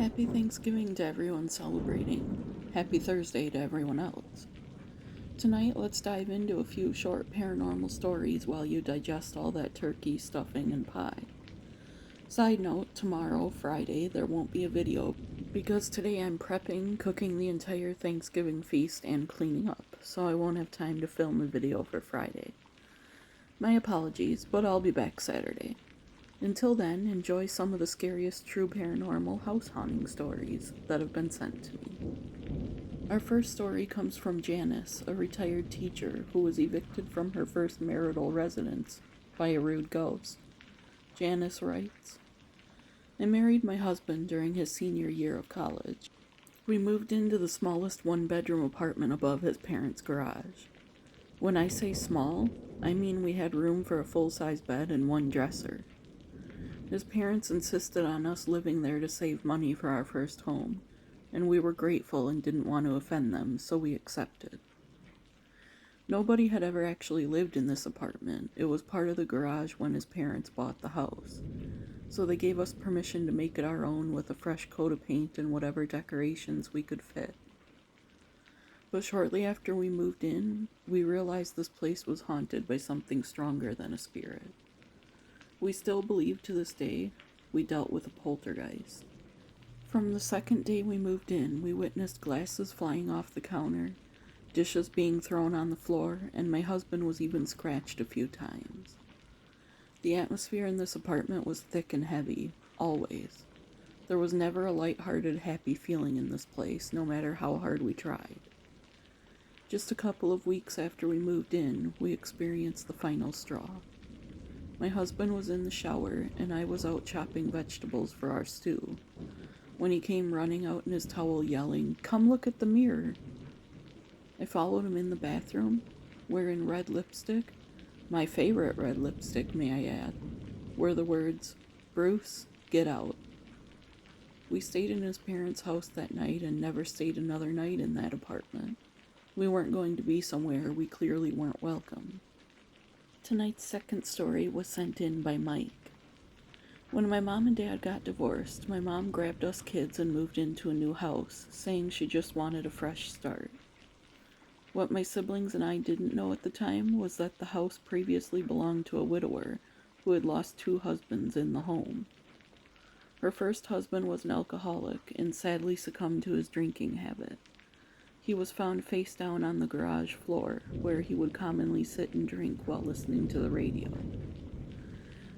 Happy Thanksgiving to everyone celebrating. Happy Thursday to everyone else. Tonight, let's dive into a few short paranormal stories while you digest all that turkey, stuffing, and pie. Side note, tomorrow, Friday, there won't be a video because today I'm prepping, cooking the entire Thanksgiving feast, and cleaning up, so I won't have time to film a video for Friday. My apologies, but I'll be back Saturday. Until then, enjoy some of the scariest true paranormal house haunting stories that have been sent to me. Our first story comes from Janice, a retired teacher who was evicted from her first marital residence by a rude ghost. Janice writes, I married my husband during his senior year of college. We moved into the smallest one-bedroom apartment above his parents' garage. When I say small, I mean we had room for a full-size bed and one dresser. His parents insisted on us living there to save money for our first home, and we were grateful and didn't want to offend them, so we accepted. Nobody had ever actually lived in this apartment. It was part of the garage when his parents bought the house, so they gave us permission to make it our own with a fresh coat of paint and whatever decorations we could fit. But shortly after we moved in, we realized this place was haunted by something stronger than a spirit. We still believe to this day we dealt with a poltergeist. From the second day we moved in, we witnessed glasses flying off the counter, dishes being thrown on the floor, and my husband was even scratched a few times. The atmosphere in this apartment was thick and heavy, always. There was never a light-hearted, happy feeling in this place, no matter how hard we tried. Just a couple of weeks after we moved in, we experienced the final straw. My husband was in the shower, and I was out chopping vegetables for our stew, when he came running out in his towel yelling, "Come look at the mirror!" I followed him in the bathroom, wearing red lipstick, my favorite red lipstick, may I add, were the words, "Bruce, get out." We stayed in his parents' house that night and never stayed another night in that apartment. We weren't going to be somewhere we clearly weren't welcome. Tonight's second story was sent in by Mike. When my mom and dad got divorced, my mom grabbed us kids and moved into a new house, saying she just wanted a fresh start. What my siblings and I didn't know at the time was that the house previously belonged to a widower who had lost 2 husbands in the home. Her first husband was an alcoholic and sadly succumbed to his drinking habit. He was found face down on the garage floor, where he would commonly sit and drink while listening to the radio.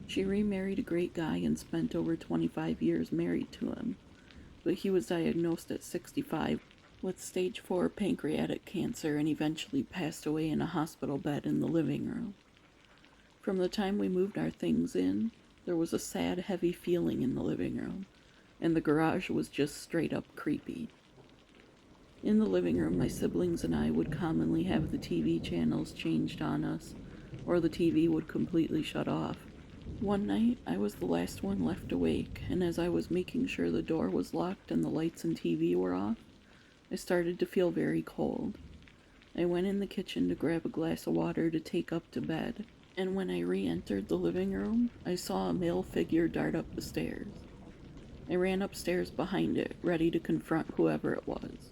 She remarried a great guy and spent over 25 years married to him, but he was diagnosed at 65 with stage 4 pancreatic cancer and eventually passed away in a hospital bed in the living room. From the time we moved our things in, there was a sad, heavy feeling in the living room, and the garage was just straight up creepy. In the living room, my siblings and I would commonly have the TV channels changed on us, or the TV would completely shut off. One night, I was the last one left awake, and as I was making sure the door was locked and the lights and TV were off, I started to feel very cold. I went in the kitchen to grab a glass of water to take up to bed, and when I re-entered the living room, I saw a male figure dart up the stairs. I ran upstairs behind it, ready to confront whoever it was.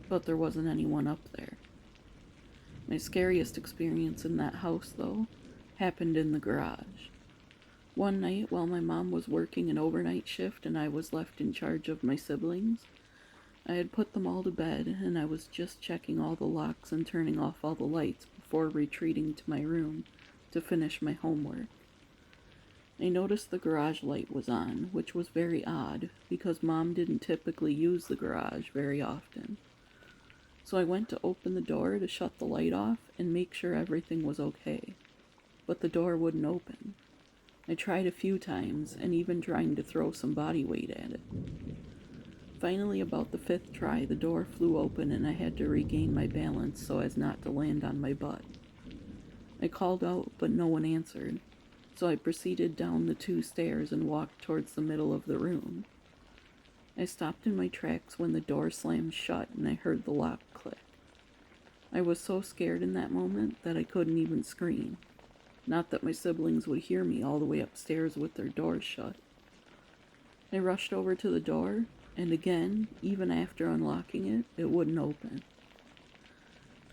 But there wasn't anyone up there. My scariest experience in that house, though, happened in the garage. One night, while my mom was working an overnight shift and I was left in charge of my siblings, I had put them all to bed and I was just checking all the locks and turning off all the lights before retreating to my room to finish my homework. I noticed the garage light was on, which was very odd because Mom didn't typically use the garage very often. So I went to open the door to shut the light off and make sure everything was okay. But the door wouldn't open. I tried a few times, and even trying to throw some body weight at it. Finally, about the 5th try, the door flew open and I had to regain my balance so as not to land on my butt. I called out, but no one answered, so I proceeded down the 2 stairs and walked towards the middle of the room. I stopped in my tracks when the door slammed shut and I heard the lock click. I was so scared in that moment that I couldn't even scream. Not that my siblings would hear me all the way upstairs with their doors shut. I rushed over to the door, and again, even after unlocking it, it wouldn't open.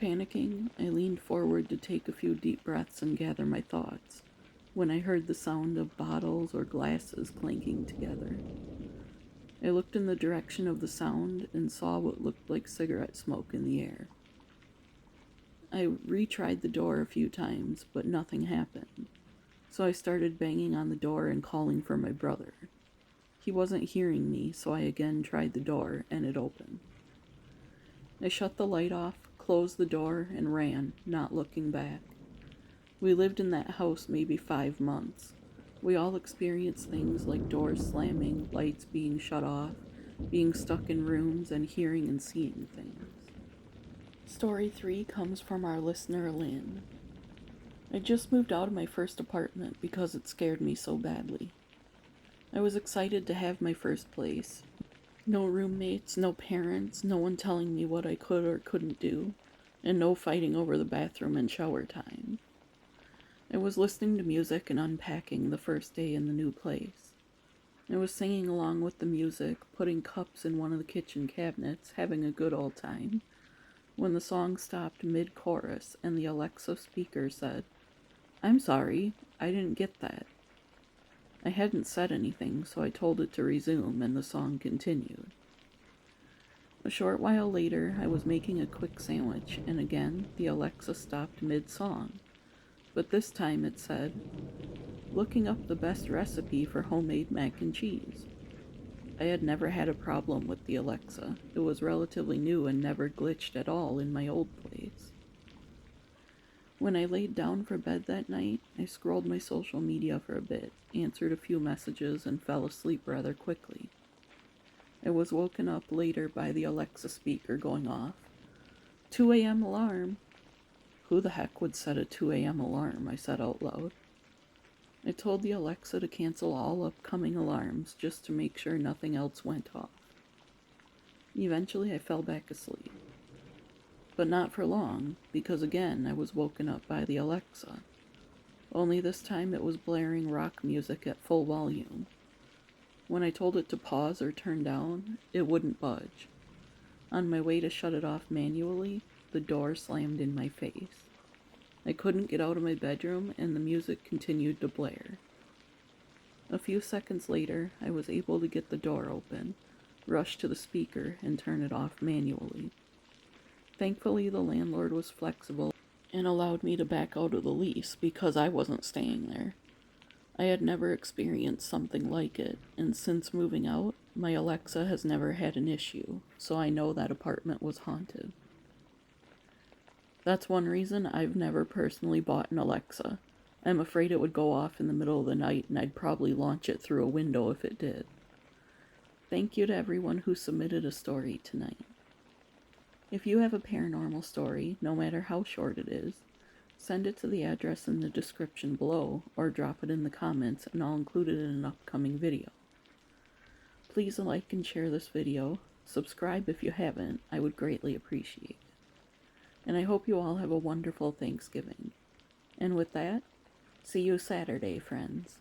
Panicking, I leaned forward to take a few deep breaths and gather my thoughts, when I heard the sound of bottles or glasses clanking together. I looked in the direction of the sound and saw what looked like cigarette smoke in the air. I retried the door a few times, but nothing happened, so I started banging on the door and calling for my brother. He wasn't hearing me, so I again tried the door, and it opened. I shut the light off, closed the door, and ran, not looking back. We lived in that house maybe 5 months. We all experienced things like doors slamming, lights being shut off, being stuck in rooms, and hearing and seeing things. Story 3 comes from our listener, Lynn. I just moved out of my first apartment because it scared me so badly. I was excited to have my first place. No roommates, no parents, no one telling me what I could or couldn't do, and no fighting over the bathroom and shower time. I was listening to music and unpacking the first day in the new place. I was singing along with the music, putting cups in one of the kitchen cabinets, having a good old time, when the song stopped mid-chorus and the Alexa speaker said, "I'm sorry, I didn't get that." I hadn't said anything, so I told it to resume, and the song continued. A short while later, I was making a quick sandwich, and again, the Alexa stopped mid-song. But this time it said, "Looking up the best recipe for homemade mac and cheese." I had never had a problem with the Alexa. It was relatively new and never glitched at all in my old place. When I laid down for bed that night, I scrolled my social media for a bit, answered a few messages, and fell asleep rather quickly. I was woken up later by the Alexa speaker going off. 2 a.m. alarm. Who the heck would set a 2 a.m. alarm? I said out loud. I told the Alexa to cancel all upcoming alarms just to make sure nothing else went off. Eventually I fell back asleep. But not for long, because again I was woken up by the Alexa. Only this time it was blaring rock music at full volume. When I told it to pause or turn down, it wouldn't budge. On my way to shut it off manually, the door slammed in my face. I couldn't get out of my bedroom, and the music continued to blare. A few seconds later, I was able to get the door open, rush to the speaker, and turn it off manually. Thankfully, the landlord was flexible and allowed me to back out of the lease because I wasn't staying there. I had never experienced something like it, and since moving out, my Alexa has never had an issue, so I know that apartment was haunted. That's one reason I've never personally bought an Alexa. I'm afraid it would go off in the middle of the night, and I'd probably launch it through a window if it did. Thank you to everyone who submitted a story tonight. If you have a paranormal story, no matter how short it is, send it to the address in the description below, or drop it in the comments and I'll include it in an upcoming video. Please like and share this video, subscribe if you haven't, I would greatly appreciate it. And I hope you all have a wonderful Thanksgiving. And with that, see you Saturday, friends.